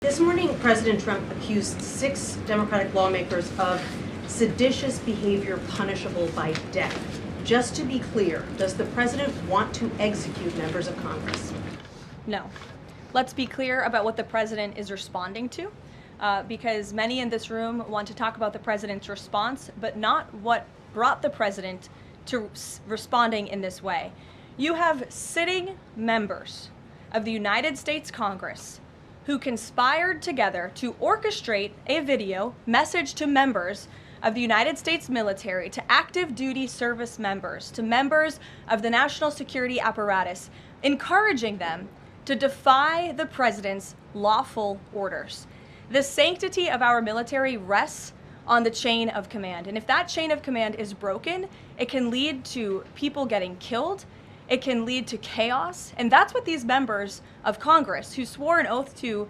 This morning, President Trump accused 6 Democratic lawmakers of seditious behavior punishable by death. Just to be clear, does the president want to execute members of Congress? No. Let's be clear about what the president is responding to, because many in this room want to talk about the president's response, but not what brought the president to responding in this way. You have sitting members of the United States Congress who conspired together to orchestrate a video message to members of the United States military, to active duty service members, to members of the national security apparatus, encouraging them to defy the president's lawful orders. The sanctity of our military rests on the chain of command. And if that chain of command is broken, it can lead to people getting killed. It can lead to chaos. And that's what these members of Congress who swore an oath to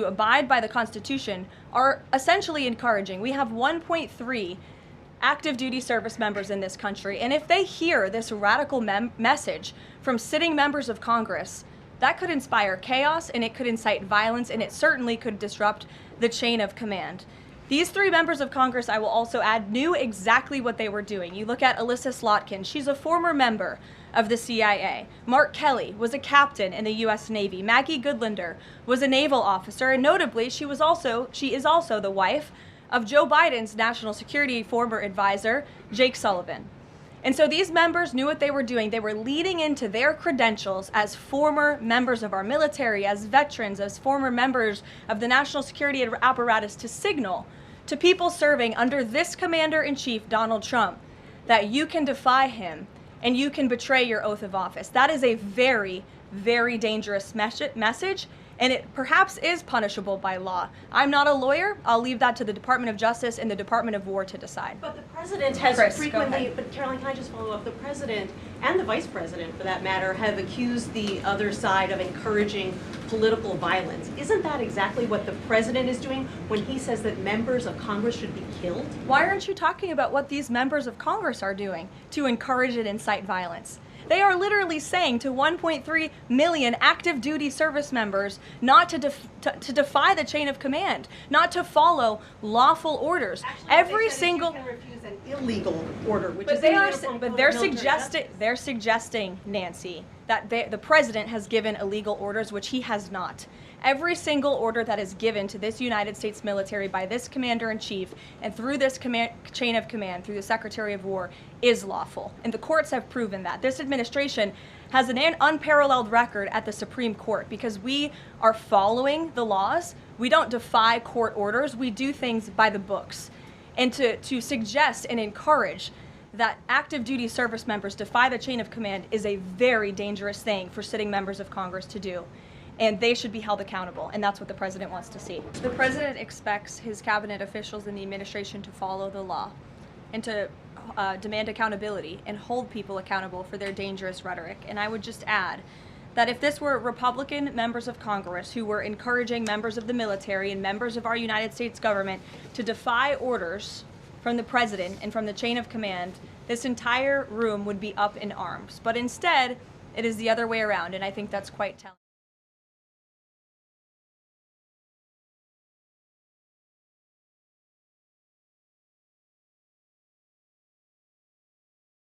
abide by the Constitution are essentially encouraging. We have 1.3 active duty service members in this country. And if they hear this radical message from sitting members of Congress, that could inspire chaos, and it could incite violence, and it certainly could disrupt the chain of command. These 3 members of Congress, I will also add, knew exactly what they were doing. You look at Alyssa Slotkin. She's a former member of the CIA. Mark Kelly was a captain in the U.S. Navy. Maggie Goodlander was a naval officer, and notably, she is also the wife of Joe Biden's national security former advisor, Jake Sullivan. And so these members knew what they were doing. They were leading into their credentials as former members of our military, as veterans, as former members of the national security apparatus to signal to people serving under this commander-in-chief, Donald Trump, that you can defy him and you can betray your oath of office. That is a very, very dangerous message, and it perhaps is punishable by law. I'm not a lawyer. I'll leave that to the Department of Justice and the Department of War to decide. But the president has Chris, frequently, but Karoline, can I just follow up? The president and the vice president, for that matter, have accused the other side of encouraging political violence. Isn't that exactly what the president is doing when he says that members of Congress should be killed? Why aren't you talking about what these members of Congress are doing to encourage and incite violence? They are literally saying to 1.3 million active duty service members not to defy the chain of command, not to follow lawful orders. Actually, Every single you can refuse an illegal order, which but is they're suggesting, Nancy, that the president has given illegal orders, which he has not. Every single order that is given to this United States military by this commander-in-chief and through this chain of command, through the Secretary of War, is lawful. And the courts have proven that. This administration has an unparalleled record at the Supreme Court because we are following the laws. We don't defy court orders. We do things by the books. And to suggest and encourage that active duty service members defy the chain of command is a very dangerous thing for sitting members of Congress to do. And they should be held accountable, and that's what the president wants to see. The president expects his cabinet officials in the administration to follow the law and to demand accountability and hold people accountable for their dangerous rhetoric. And I would just add that if this were Republican members of Congress who were encouraging members of the military and members of our United States government to defy orders from the president and from the chain of command, this entire room would be up in arms. But instead, it is the other way around, and I think that's quite telling.